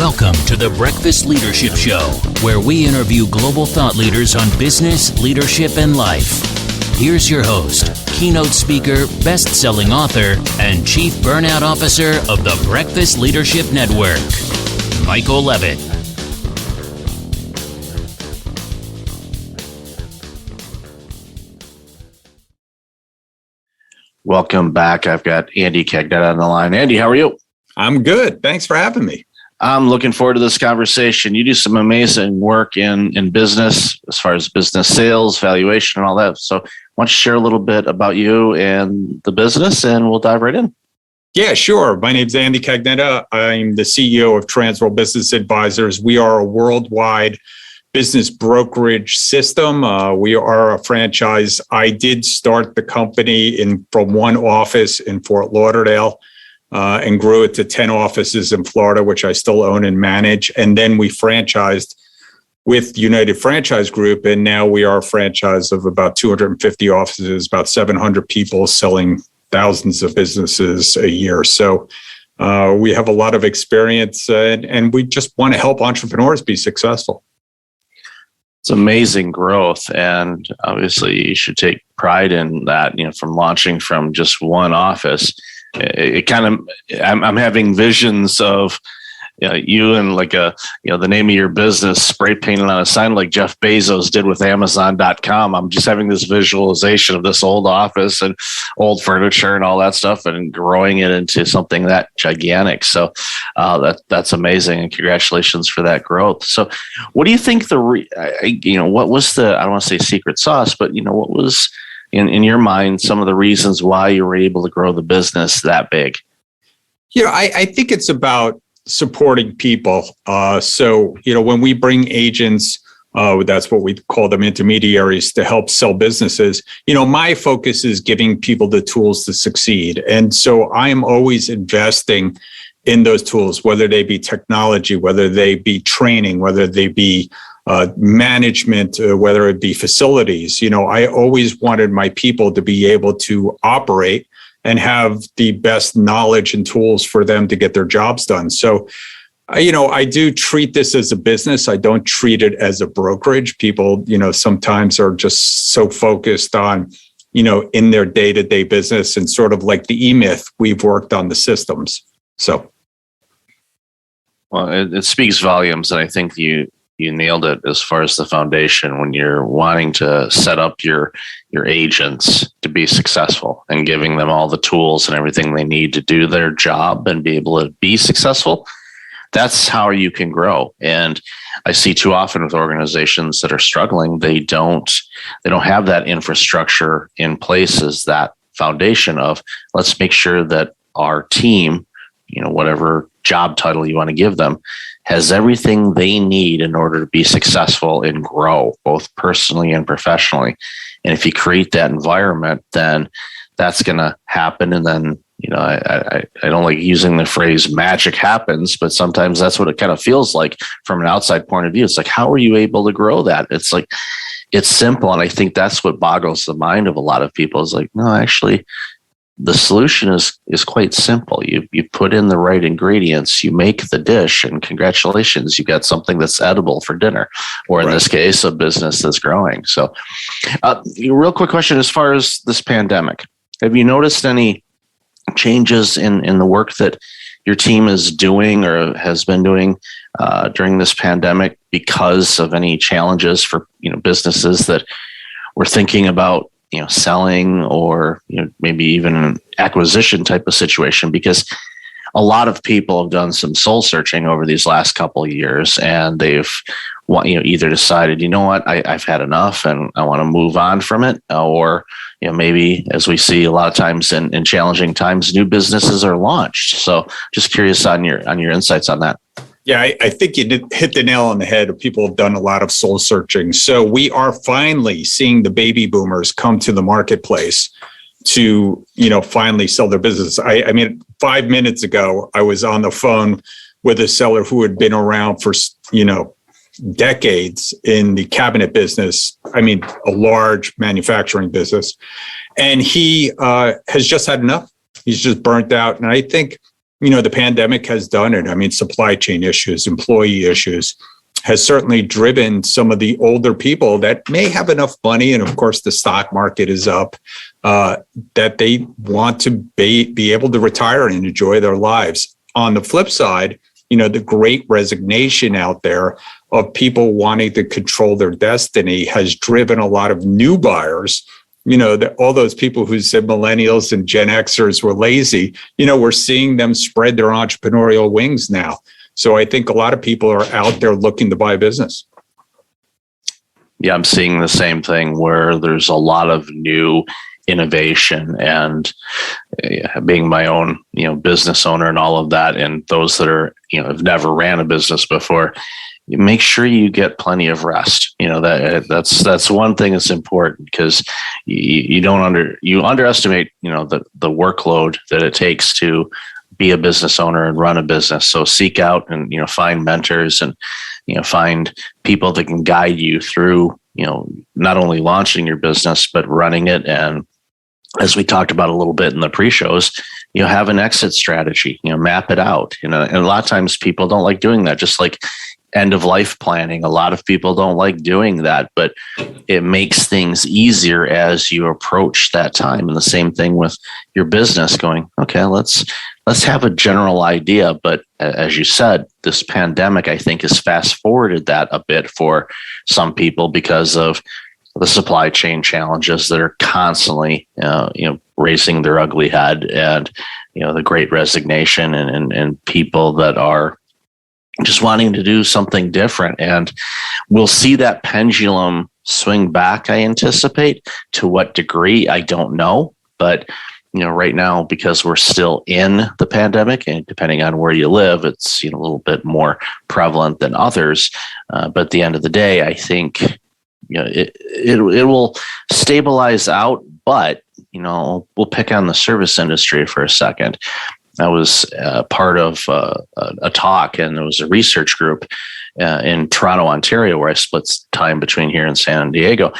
Welcome to the Breakfast Leadership Show, where we interview global thought leaders on business, leadership, and life. Here's your host, keynote speaker, best-selling author, and chief burnout officer of the Breakfast Leadership Network, Michael Levitt. Welcome back. I've got Andy Cagnetta on the line. Andy, how are you? I'm good. Thanks for having me. I'm looking forward to this conversation. You do some amazing work in business as far as business sales, valuation, and all that. So why don't you share a little bit about you and the business, and we'll dive right in. Yeah, sure. My name's Andy Cagnetta. I'm the CEO of Transworld Business Advisors. We are a worldwide business brokerage system. We are a franchise. I did start the company from one office in Fort Lauderdale and grew it to 10 offices in Florida, which I still own and manage. And then we franchised with United Franchise Group. And now we are a franchise of about 250 offices, about 700 people selling thousands of businesses a year. So we have a lot of experience and we just want to help entrepreneurs be successful. It's amazing growth, and obviously you should take pride in that. From launching from just one office, it kind of I'm having visions of you and the name of your business spray painted on a sign like Jeff Bezos did with Amazon.com. I'm just having this visualization of this old office and old furniture and all that stuff, and growing it into something that gigantic. So that's amazing, and congratulations for that growth. So, what do you think what was the, I don't want to say secret sauce, but what was in your mind some of the reasons why you were able to grow the business that big? I think it's about supporting people. So when we bring agents, that's what we call them, intermediaries, to help sell businesses, my focus is giving people the tools to succeed. And so I am always investing in those tools, whether they be technology, whether they be training, whether they be management, whether it be facilities. I always wanted my people to be able to operate and have the best knowledge and tools for them to get their jobs done. So, I do treat this as a business. I don't treat it as a brokerage. People, sometimes are just so focused on, in their day-to-day business, and sort of like the E-Myth, we've worked on the systems. So. Well, it speaks volumes, and I think you nailed it as far as the foundation when you're wanting to set up your agents to be successful and giving them all the tools and everything they need to do their job and be able to be successful. That's how you can grow. And I see too often with organizations that are struggling, they don't have that infrastructure in place as that foundation of, let's make sure that our team, whatever job title you want to give them, has everything they need in order to be successful and grow, both personally and professionally. And if you create that environment, then that's going to happen. And then, I don't like using the phrase magic happens, but sometimes that's what it kind of feels like from an outside point of view. It's like, how are you able to grow that? It's like, it's simple. And I think that's what boggles the mind of a lot of people, is like, no, actually, the solution is quite simple. You put in the right ingredients, you make the dish, and congratulations, you got something that's edible for dinner, or in this case, a business that's growing. So real quick question, as far as this pandemic, have you noticed any changes in the work that your team is doing or has been doing during this pandemic because of any challenges for businesses that were thinking about selling, or maybe even an acquisition type of situation? Because a lot of people have done some soul searching over these last couple of years, and they've either decided, I've had enough and I want to move on from it, or maybe, as we see a lot of times in challenging times, new businesses are launched. So just curious on your insights on that. Yeah, I think you did hit the nail on the head. People have done a lot of soul searching. So we are finally seeing the baby boomers come to the marketplace to, finally sell their business. I mean, 5 minutes ago, I was on the phone with a seller who had been around for, decades in the cabinet business. I mean, a large manufacturing business. And he has just had enough. He's just burnt out. And I think the pandemic has done it. I mean, supply chain issues, employee issues has certainly driven some of the older people that may have enough money, and of course the stock market is up, that they want to be able to retire and enjoy their lives. On the flip side, the great resignation out there of people wanting to control their destiny has driven a lot of new buyers. All those people who said millennials and Gen Xers were lazy, we're seeing them spread their entrepreneurial wings now. So I think a lot of people are out there looking to buy a business. Yeah, I'm seeing the same thing where there's a lot of new innovation, and being my own, business owner and all of that, and those that are, have never ran a business before, you make sure you get plenty of rest. That's one thing that's important, because you underestimate, the workload that it takes to be a business owner and run a business. So seek out and, find mentors and, find people that can guide you through, not only launching your business, but running it. And as we talked about a little bit in the pre-shows, have an exit strategy, map it out. And a lot of times people don't like doing that, just like end of life planning. A lot of people don't like doing that, but it makes things easier as you approach that time. And the same thing with your business, going, okay, let's have a general idea. But as you said, this pandemic, I think, has fast forwarded that a bit for some people because of the supply chain challenges that are constantly, raising their ugly head, and, the great resignation and people that are just wanting to do something different. And we'll see that pendulum swing back, I anticipate. To what degree, I don't know. But, right now, because we're still in the pandemic, and depending on where you live, it's a little bit more prevalent than others. But at the end of the day, I think, it will stabilize out. But, we'll pick on the service industry for a second. I was part of a talk, and there was a research group in Toronto, Ontario, where I split time between here and San Diego.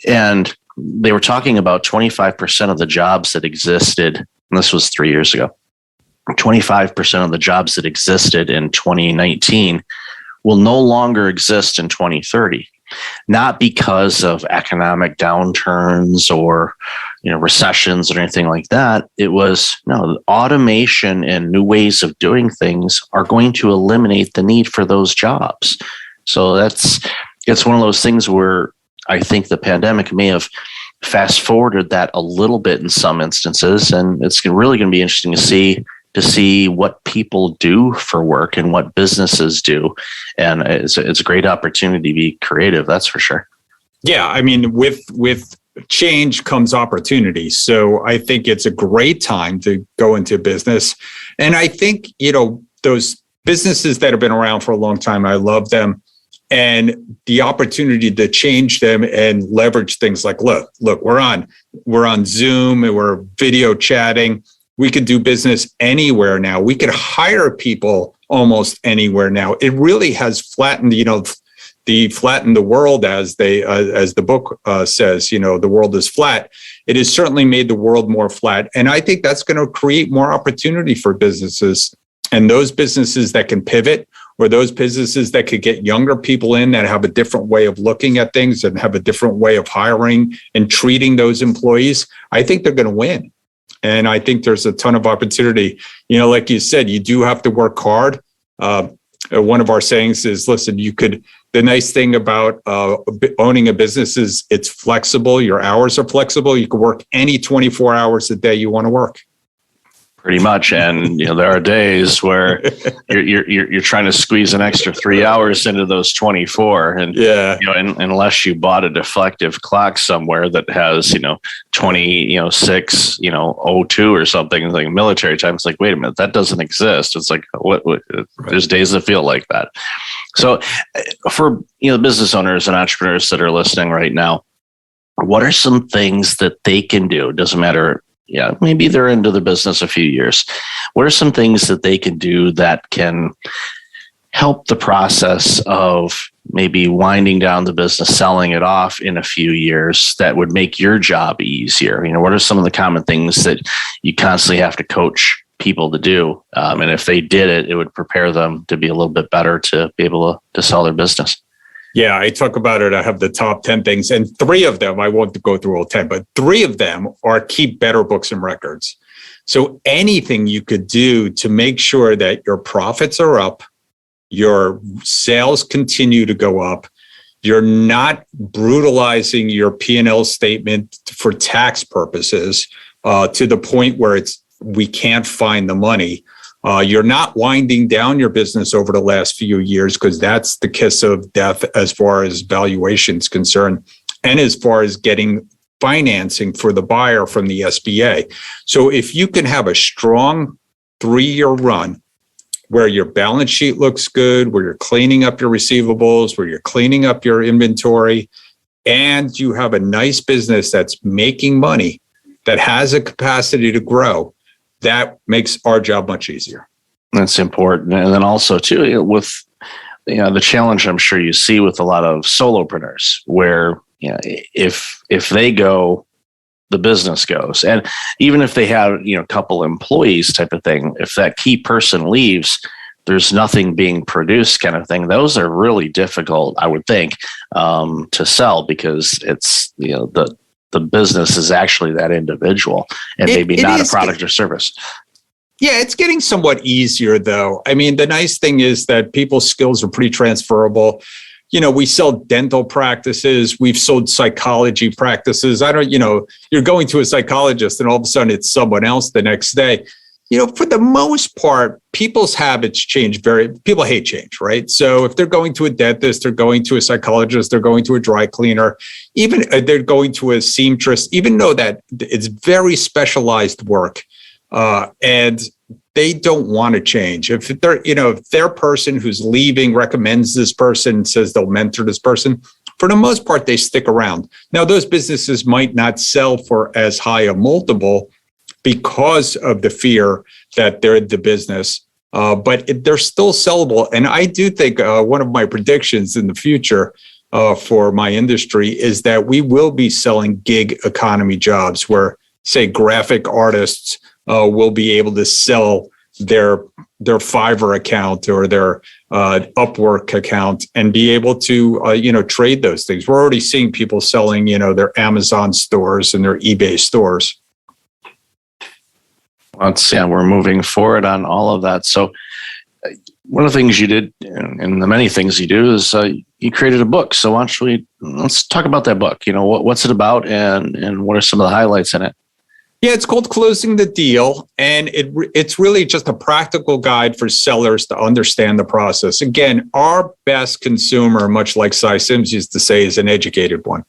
And they were talking about 25% of the jobs that existed, and this was 3 years ago, 25% of the jobs that existed in 2019 will no longer exist in 2030. Not because of economic downturns or recessions or anything like that. It was automation and new ways of doing things are going to eliminate the need for those jobs. So it's one of those things where I think the pandemic may have fast forwarded that a little bit in some instances, and it's really going to be interesting to see what people do for work and what businesses do. And it's a great opportunity to be creative. That's for sure. Yeah. I mean, with change comes opportunity. So I think it's a great time to go into business. And I think, those businesses that have been around for a long time, I love them. And the opportunity to change them and leverage things like, look, we're on Zoom and we're video chatting. We could do business anywhere now. We could hire people almost anywhere now. It really has flattened, flatten the world, as the book says. The world is flat. It has certainly made the world more flat, and I think that's going to create more opportunity for businesses. And those businesses that can pivot, or those businesses that could get younger people in that have a different way of looking at things and have a different way of hiring and treating those employees, I think they're going to win. And I think there's a ton of opportunity. Like you said, you do have to work hard. One of our sayings is, listen, the nice thing about owning a business is it's flexible. Your hours are flexible. You can work any 24 hours a day you want to work. Pretty much. And there are days where you're trying to squeeze an extra 3 hours into those 24. And unless you bought a deflective clock somewhere that has 06 02 or something, like military time, it's like, wait a minute, that doesn't exist. It's like, what there's days that feel like that. So for business owners and entrepreneurs that are listening right now, what are some things that they can do? It doesn't matter. Yeah, maybe they're into the business a few years. What are some things that they can do that can help the process of maybe winding down the business, selling it off in a few years, that would make your job easier? What are some of the common things that you constantly have to coach people to do. And if they did it, it would prepare them to be a little bit better to be able to sell their business. Yeah, I talk about it. I have the top 10 things, and 3 of them, I won't go through all 10, but 3 of them are keep better books and records. So anything you could do to make sure that your profits are up, your sales continue to go up, you're not brutalizing your P&L statement for tax purposes to the point where we can't find the money. You're not winding down your business over the last few years, because that's the kiss of death as far as valuation is concerned, and as far as getting financing for the buyer from the SBA. So if you can have a strong 3-year run where your balance sheet looks good, where you're cleaning up your receivables, where you're cleaning up your inventory, and you have a nice business that's making money, that has a capacity to grow, that makes our job much easier. That's important. And then also too, with the challenge I'm sure you see with a lot of solopreneurs, where if they go, the business goes. And even if they have a couple employees type of thing, if that key person leaves, there's nothing being produced kind of thing. Those are really difficult, I would think, to sell, because it's the business is actually that individual, and maybe not a product or service. Yeah, it's getting somewhat easier, though. I mean, the nice thing is that people's skills are pretty transferable. We sell dental practices. We've sold psychology practices. You're going to a psychologist and all of a sudden it's someone else the next day. For the most part, people's habits change. People hate change, right? So if they're going to a dentist, they're going to a psychologist, they're going to a dry cleaner, even they're going to a seamstress, even though that it's very specialized work, and they don't want to change. If they're, if their person who's leaving recommends this person, says they'll mentor this person, for the most part, they stick around. Now, those businesses might not sell for as high a multiple because of the fear that they're the business, but they're still sellable. And I do think one of my predictions in the future for my industry is that we will be selling gig economy jobs where, say, graphic artists will be able to sell their Fiverr account or their Upwork account and be able to trade those things. We're already seeing people selling their Amazon stores and their eBay stores. We're moving forward on all of that. So one of the things you did, and the many things you do, is you created a book. So let's talk about that book. What's it about, and what are some of the highlights in it? Yeah, it's called Closing the Deal, and it's really just a practical guide for sellers to understand the process. Again, our best consumer, much like Cy Sims used to say, is an educated one.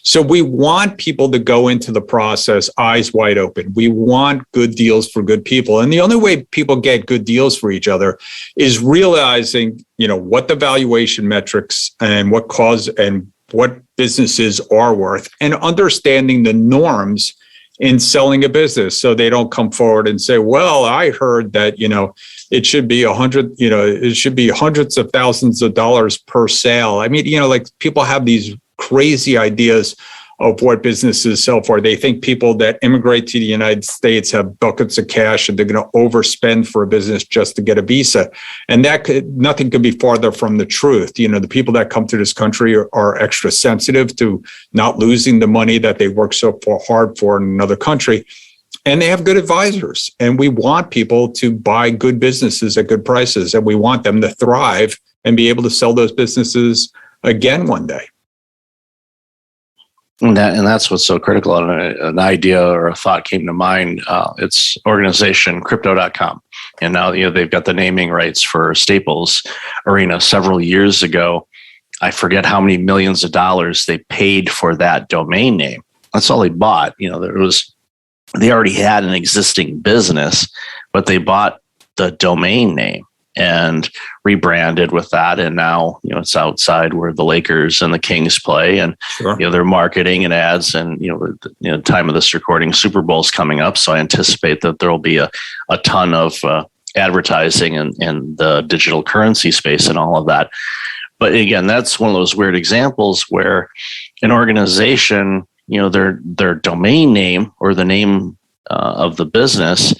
So we want people to go into the process eyes wide open. We want good deals for good people. And the only way people get good deals for each other is realizing, what the valuation metrics and what businesses are worth, and understanding the norms in selling a business, so they don't come forward and say, well, I heard that, it should be it should be hundreds of thousands of dollars per sale. I mean, people have these crazy ideas of what businesses sell for. They think people that immigrate to the United States have buckets of cash and they're going to overspend for a business just to get a visa. And nothing could be farther from the truth. The people that come to this country are extra sensitive to not losing the money that they work so hard for in another country. And they have good advisors. And we want people to buy good businesses at good prices. And we want them to thrive and be able to sell those businesses again one day. And that's what's so critical. An idea or a thought came to mind. It's organization crypto.com. And now they've got the naming rights for Staples Arena. Several years ago, I forget how many millions of dollars they paid for that domain name. That's all they bought. They already had an existing business, but they bought the domain name and rebranded with that. And now, it's outside where the Lakers and the Kings play, and, sure, they're marketing and ads, and, the time of this recording, Super Bowl's coming up. So I anticipate that there'll be a ton of advertising and the digital currency space and all of that. But again, that's one of those weird examples where an organization, their domain name or the name of the business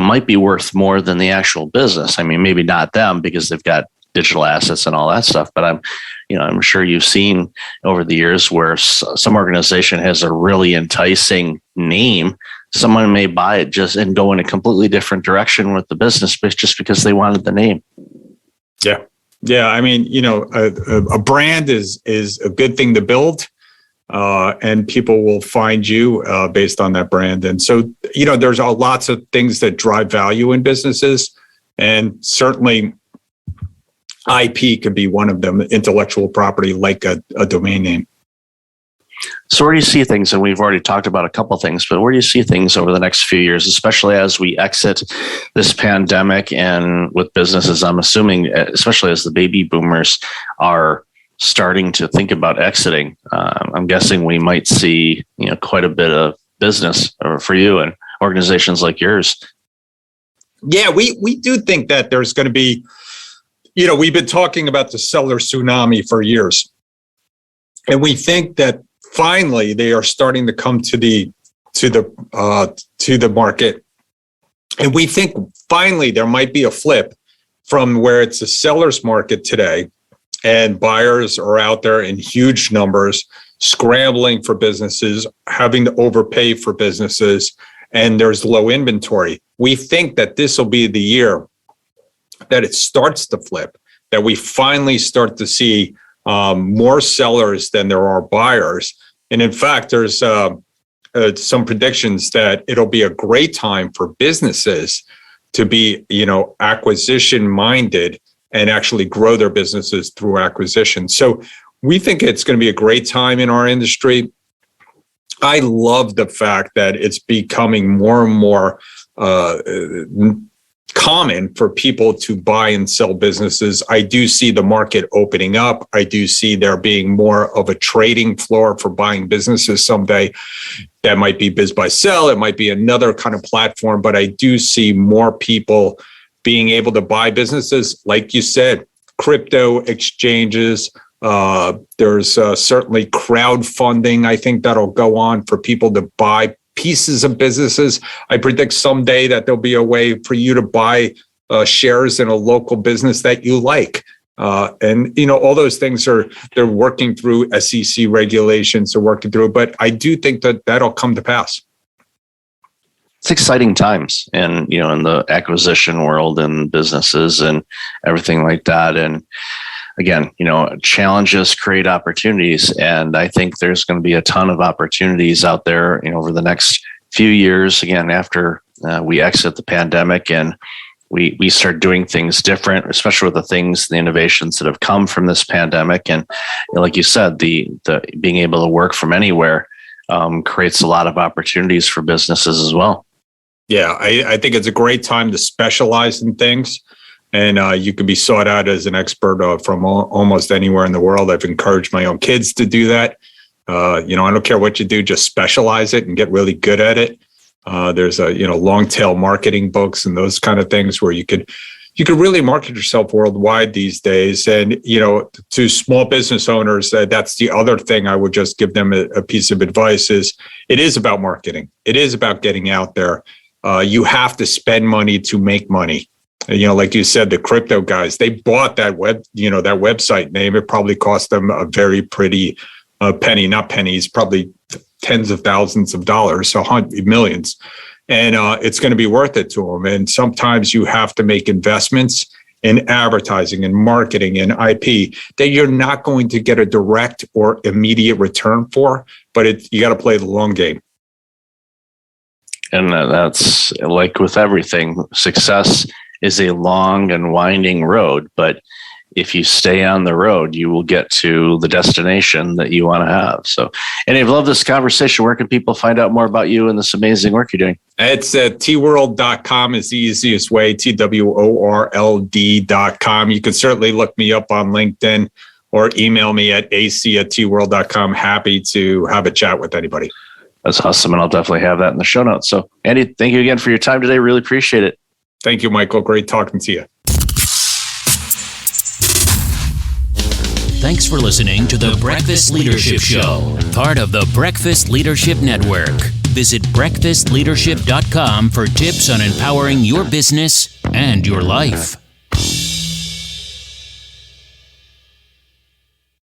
might be worth more than the actual business. I mean, maybe not them because they've got digital assets and all that stuff, but I'm sure you've seen over the years where some organization has a really enticing name. Someone may buy it just and go in a completely different direction with the business, but just because they wanted the name. Yeah. Yeah. I mean, a brand is a good thing to build, and people will find you based on that brand. And so, there's lots of things that drive value in businesses, and certainly IP could be one of them, intellectual property, like a domain name. So where do you see things? And we've already talked about a couple of things, but where do you see things over the next few years, especially as we exit this pandemic and with businesses, I'm assuming, especially as the baby boomers are starting to think about exiting? I'm guessing we might see, quite a bit of business for you and organizations like yours. Yeah, we do think that there's going to be, we've been talking about the seller tsunami for years. And we think that finally they are starting to come to the market. And we think finally there might be a flip from where it's a seller's market today and buyers are out there in huge numbers, scrambling for businesses, having to overpay for businesses, and there's low inventory. We think that this will be the year that it starts to flip, that we finally start to see more sellers than there are buyers. And in fact, there's some predictions that it'll be a great time for businesses to be, acquisition minded and actually grow their businesses through acquisition. So we think it's going to be a great time in our industry. I love the fact that it's becoming more and more common for people to buy and sell businesses. I do see the market opening up. I do see there being more of a trading floor for buying businesses someday. That might be Biz by Sell. It might be another kind of platform, but I do see more people being able to buy businesses. Like you said, crypto exchanges. There's certainly crowdfunding. I think that'll go on for people to buy pieces of businesses. I predict someday that there'll be a way for you to buy shares in a local business that you like. And, all those things they're working through SEC regulations, they're working through, but I do think that that'll come to pass. It's exciting times and, in the acquisition world and businesses and everything like that. And again, challenges create opportunities. And I think there's going to be a ton of opportunities out there, over the next few years, again, after we exit the pandemic and we start doing things different, especially with the innovations that have come from this pandemic. And like you said, the being able to work from anywhere creates a lot of opportunities for businesses as well. Yeah, I think it's a great time to specialize in things. And you can be sought out as an expert from almost anywhere in the world. I've encouraged my own kids to do that. I don't care what you do, just specialize it and get really good at it. There's long tail marketing books and those kind of things where you could really market yourself worldwide these days. And, to small business owners, that's the other thing I would just give them a piece of advice is it is about marketing. It is about getting out there. You have to spend money to make money. Like you said, the crypto guys, they bought that that website name. It probably cost them a very pretty penny, not pennies, probably tens of thousands of dollars, so millions. And it's going to be worth it to them. And sometimes you have to make investments in advertising and marketing and IP that you're not going to get a direct or immediate return for, but you got to play the long game. And that's like with everything, success is a long and winding road, but if you stay on the road, you will get to the destination that you want to have. So, and I've loved this conversation. Where can people find out more about you and this amazing work you're doing? It's tworld.com is the easiest way, TWORLD.com. You can certainly look me up on LinkedIn or email me at ac@tworld.com. Happy to have a chat with anybody. That's awesome. And I'll definitely have that in the show notes. So Andy, thank you again for your time today. Really appreciate it. Thank you, Michael. Great talking to you. Thanks for listening to the Breakfast Leadership Show, part of the Breakfast Leadership Network. Visit breakfastleadership.com for tips on empowering your business and your life.